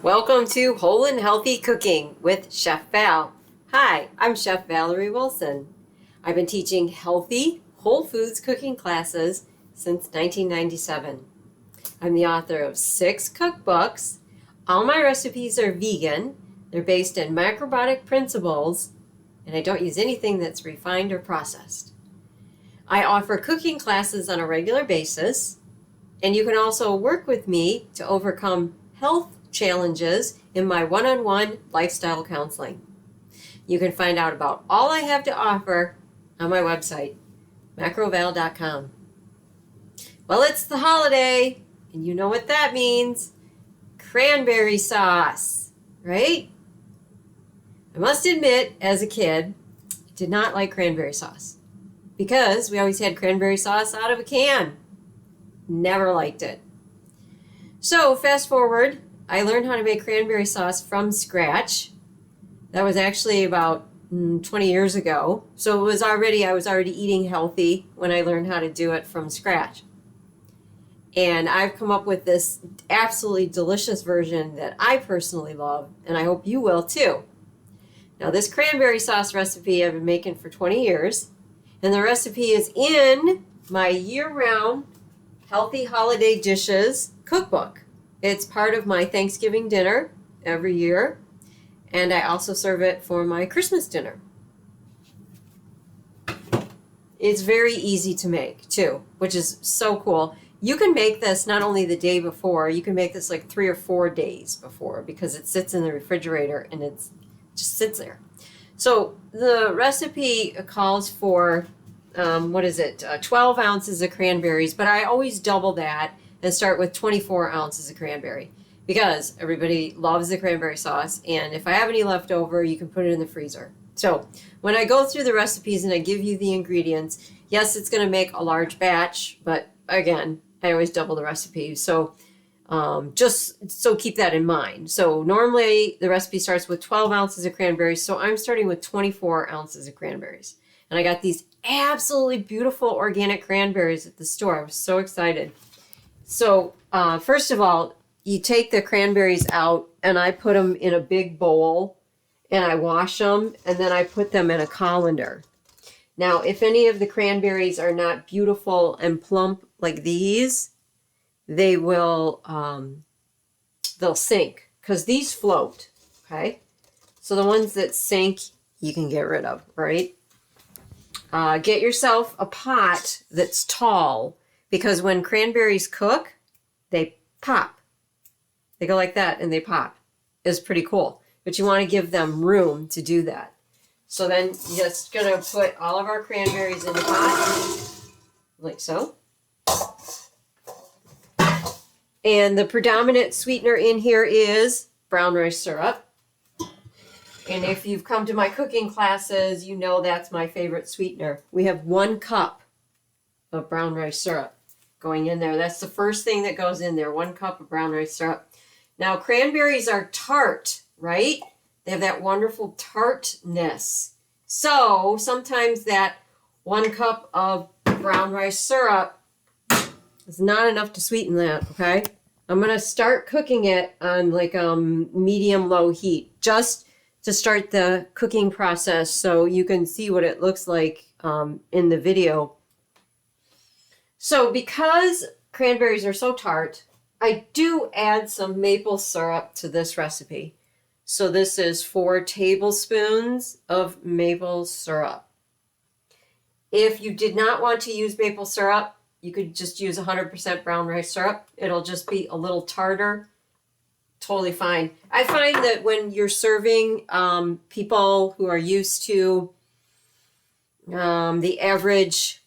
Welcome to Whole and Healthy Cooking with Chef Val. Hi, I'm Chef Valerie Wilson. I've been teaching healthy, whole foods cooking classes since 1997. I'm the author of 6 cookbooks. All my recipes are vegan. They're based in macrobiotic principles, and I don't use anything that's refined or processed. I offer cooking classes on a regular basis, and you can also work with me to overcome health challenges in my one-on-one lifestyle counseling. You can find out about all I have to offer on my website, macroval.com. Well, it's the holiday, and you know what that means. Cranberry sauce, right? I must admit, as a kid, I did not like cranberry sauce because we always had cranberry sauce out of a can. Never liked it. So fast forward, I learned how to make cranberry sauce from scratch. That was actually about 20 years ago. So I was already eating healthy when I learned how to do it from scratch. And I've come up with this absolutely delicious version that I personally love, and I hope you will too. Now, this cranberry sauce recipe I've been making for 20 years, and the recipe is in my year-round Healthy Holiday Dishes cookbook. It's part of my Thanksgiving dinner every year, and I also serve it for my Christmas dinner. It's very easy to make too, which is so cool. You can make this not only the day before, you can make this like 3 or 4 days before because it sits in the refrigerator and it just sits there. So the recipe calls for 12 ounces of cranberries, but I always double that and start with 24 ounces of cranberry because everybody loves the cranberry sauce, and if I have any left over, you can put it in the freezer. So when I go through the recipes and I give you the ingredients, yes, it's going to make a large batch, but again, I always double the recipe. So just so keep that in mind. So normally the recipe starts with 12 ounces of cranberries, so I'm starting with 24 ounces of cranberries. And I got these absolutely beautiful organic cranberries at the store. I was so excited. So first of all, you take the cranberries out and I put them in a big bowl and I wash them and then I put them in a colander. Now, if any of the cranberries are not beautiful and plump like these, they will, they'll sink because these float, okay? So the ones that sink, you can get rid of, right? Get yourself a pot that's tall because when cranberries cook, they pop. They go like that and they pop. It's pretty cool. But you want to give them room to do that. So then you're just going to put all of our cranberries in the pot, like so. And the predominant sweetener in here is brown rice syrup. And if you've come to my cooking classes, you know that's my favorite sweetener. We have 1 cup of brown rice syrup going in there. That's the first thing that goes in there, 1 cup of brown rice syrup. Now, cranberries are tart, right? They have that wonderful tartness. So sometimes that 1 cup of brown rice syrup is not enough to sweeten that, okay? I'm going to start cooking it on like medium-low heat, just to start the cooking process so you can see what it looks like in the video. So because cranberries are so tart, I do add some maple syrup to this recipe. So this is 4 tablespoons of maple syrup. If you did not want to use maple syrup, you could just use 100% brown rice syrup. It'll just be a little tartar. Totally fine. I find that when you're serving people who are used to the average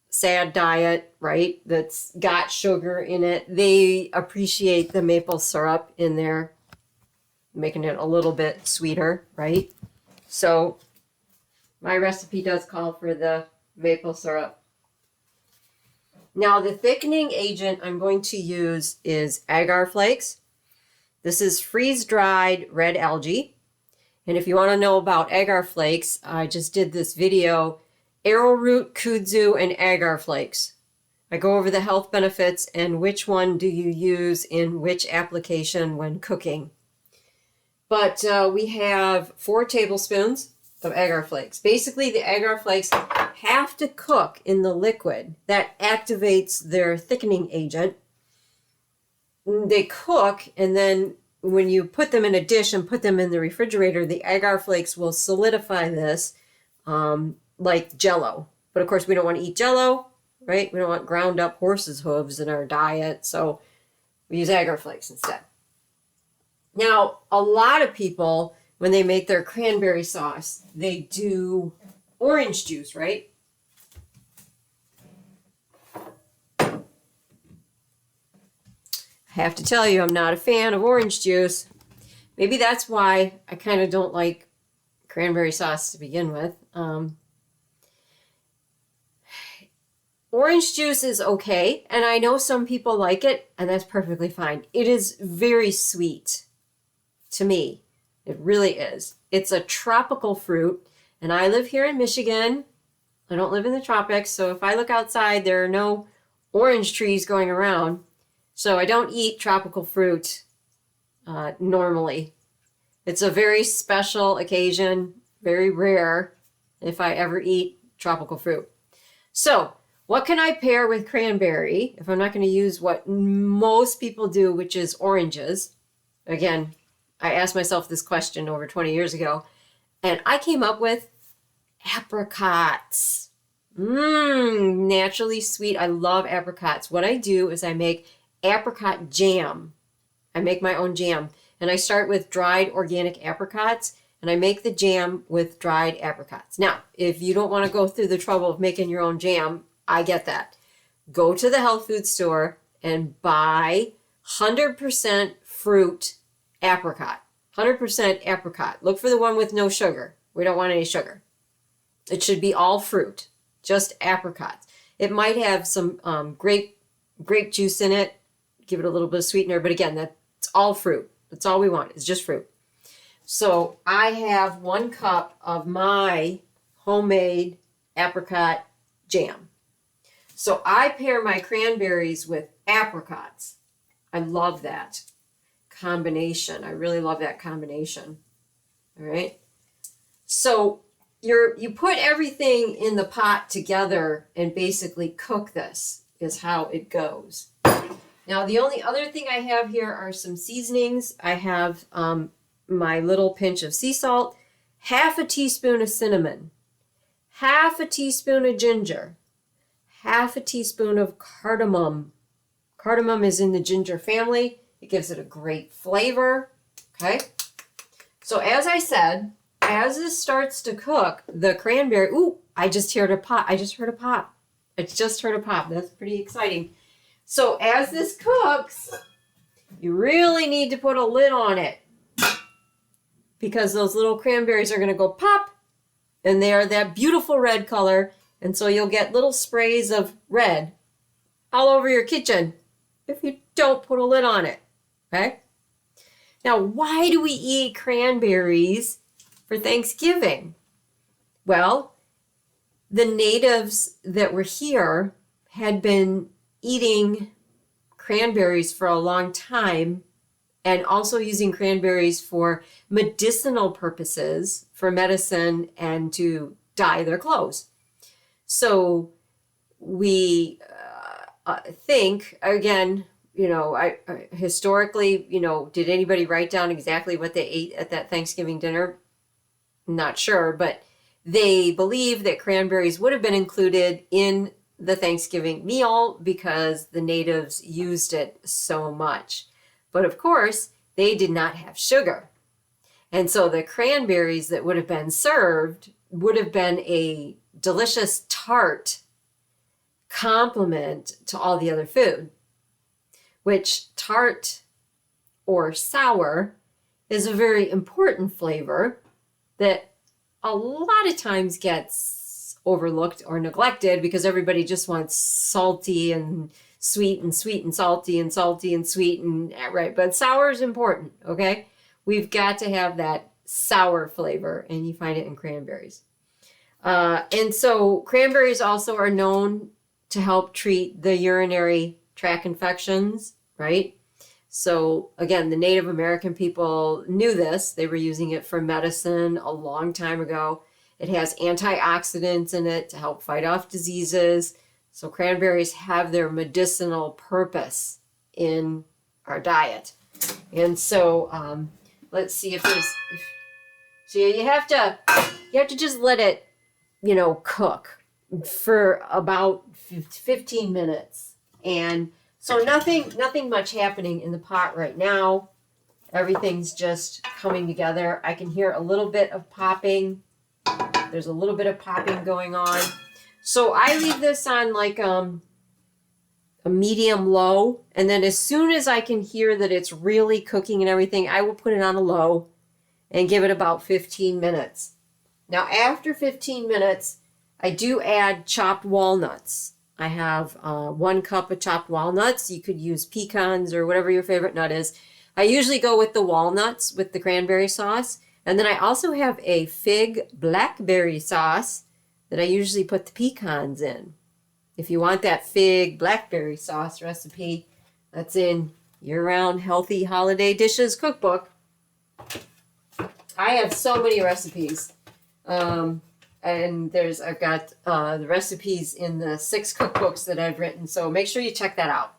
sad diet, right, that's got sugar in it, they appreciate the maple syrup in there, making it a little bit sweeter, right? So my recipe does call for the maple syrup. Now, the thickening agent I'm going to use is agar flakes. This is freeze-dried red algae. And if you want to know about agar flakes, I just did this video, arrowroot, kudzu, and agar flakes. I go over the health benefits and which one do you use in which application when cooking. But we have 4 tablespoons of agar flakes. Basically, the agar flakes have to cook in the liquid. That activates their thickening agent. They cook, and then when you put them in a dish and put them in the refrigerator, the agar flakes will solidify this like Jell-O. But of course, we don't want to eat Jell-O, right? We don't want ground up horse's hooves in our diet, so we use agar flakes instead. Now, a lot of people, when they make their cranberry sauce, they do orange juice, right? I have to tell you, I'm not a fan of orange juice. Maybe that's why I kind of don't like cranberry sauce to begin with. Orange juice is okay, and I know some people like it, and that's perfectly fine. It is very sweet to me. It really is. It's a tropical fruit, and I live here in Michigan. I don't live in the tropics, so if I look outside, there are no orange trees going around. So I don't eat tropical fruit normally. It's a very special occasion, very rare if I ever eat tropical fruit. So what can I pair with cranberry if I'm not going to use what most people do, which is oranges? Again, I asked myself this question over 20 years ago, and I came up with apricots. Naturally sweet. I love apricots. What I do is I make apricot jam. I make my own jam, and I start with dried organic apricots, and I make the jam with dried apricots. Now, if you don't want to go through the trouble of making your own jam, I get that. Go to the health food store and buy 100% fruit apricot. 100% apricot. Look for the one with no sugar. We don't want any sugar. It should be all fruit, just apricots. It might have some grape juice in it, give it a little bit of sweetener, but again, that's all fruit. That's all we want. It's just fruit. So I have 1 cup of my homemade apricot jam. So I pair my cranberries with apricots. I love that combination. I really love that combination. All right. So you put everything in the pot together and basically cook this is how it goes. Now, the only other thing I have here are some seasonings. I have my little pinch of sea salt, half a teaspoon of cinnamon, half a teaspoon of ginger, half a teaspoon of cardamom. Cardamom is in the ginger family. It gives it a great flavor. Okay. So as I said, as this starts to cook, the cranberry, I just heard a pop. I just heard a pop. That's pretty exciting. So as this cooks, you really need to put a lid on it because those little cranberries are going to go pop, and they are that beautiful red color, and so you'll get little sprays of red all over your kitchen if you don't put a lid on it, okay? Now, why do we eat cranberries for Thanksgiving? Well, the natives that were here had been eating cranberries for a long time and also using cranberries for medicinal purposes, for medicine and to dye their clothes. So we think, again, historically, did anybody write down exactly what they ate at that Thanksgiving dinner? Not sure, but they believe that cranberries would have been included in the Thanksgiving meal because the natives used it so much. But of course, they did not have sugar. And so the cranberries that would have been served would have been a delicious tart complement to all the other food, which tart or sour is a very important flavor that a lot of times gets overlooked or neglected because everybody just wants salty and sweet and sweet and salty and salty and sweet and right. But sour is important, okay? We've got to have that sour flavor, and you find it in cranberries. And so cranberries also are known to help treat the urinary tract infections, right? So again, the Native American people knew this. They were using it for medicine a long time ago. It has antioxidants in it to help fight off diseases. So cranberries have their medicinal purpose in our diet. And so let's see if there's, so you have to just let it, cook for about 15 minutes. And so nothing much happening in the pot right now. Everything's just coming together. I can hear a little bit of popping. There's a little bit of popping going on. So I leave this on like a medium low. And then as soon as I can hear that it's really cooking and everything, I will put it on a low and give it about 15 minutes. Now after 15 minutes, I do add chopped walnuts. I have 1 cup of chopped walnuts. You could use pecans or whatever your favorite nut is. I usually go with the walnuts with the cranberry sauce. And then I also have a fig blackberry sauce that I usually put the pecans in. If you want that fig blackberry sauce recipe, that's in Year-Round Healthy Holiday Dishes Cookbook. I have so many recipes. And I've got the recipes in the 6 cookbooks that I've written. So make sure you check that out.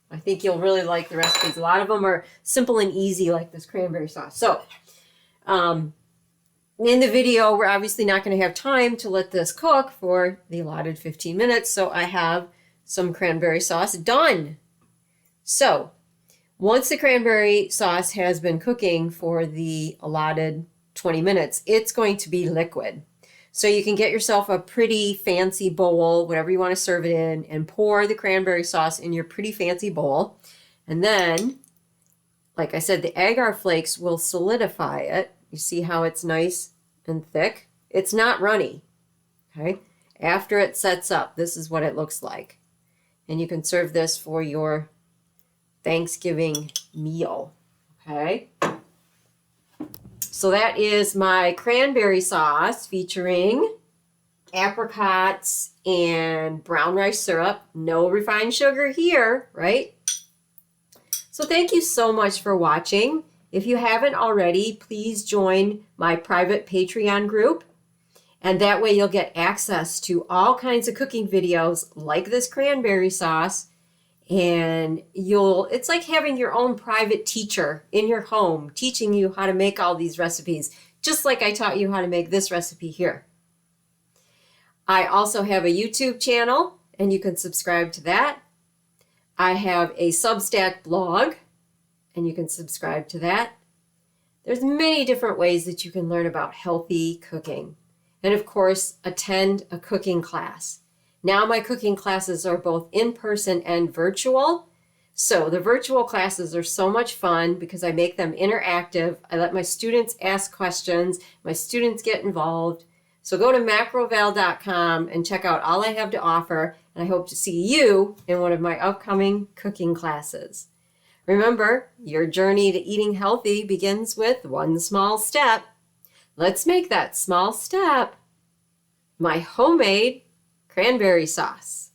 I think you'll really like the recipes. A lot of them are simple and easy, like this cranberry sauce. So in the video, we're obviously not going to have time to let this cook for the allotted 15 minutes. So I have some cranberry sauce done. So once the cranberry sauce has been cooking for the allotted 20 minutes, it's going to be liquid. So you can get yourself a pretty fancy bowl, whatever you want to serve it in, and pour the cranberry sauce in your pretty fancy bowl. And then, like I said, the agar flakes will solidify it. You see how it's nice and thick? It's not runny, okay? After it sets up, this is what it looks like. And you can serve this for your Thanksgiving meal, okay? So that is my cranberry sauce featuring apricots and brown rice syrup. No refined sugar here, right? So thank you so much for watching. If you haven't already, please join my private Patreon group. And that way you'll get access to all kinds of cooking videos like this cranberry sauce. And it's like having your own private teacher in your home teaching you how to make all these recipes, just like I taught you how to make this recipe here. I also have a YouTube channel, and you can subscribe to that. I have a Substack blog, and you can subscribe to that. There's many different ways that you can learn about healthy cooking. And of course, attend a cooking class. Now my cooking classes are both in-person and virtual. So the virtual classes are so much fun because I make them interactive. I let my students ask questions. My students get involved. So go to macroval.com and check out all I have to offer. And I hope to see you in one of my upcoming cooking classes. Remember, your journey to eating healthy begins with one small step. Let's make that small step my homemade cranberry sauce.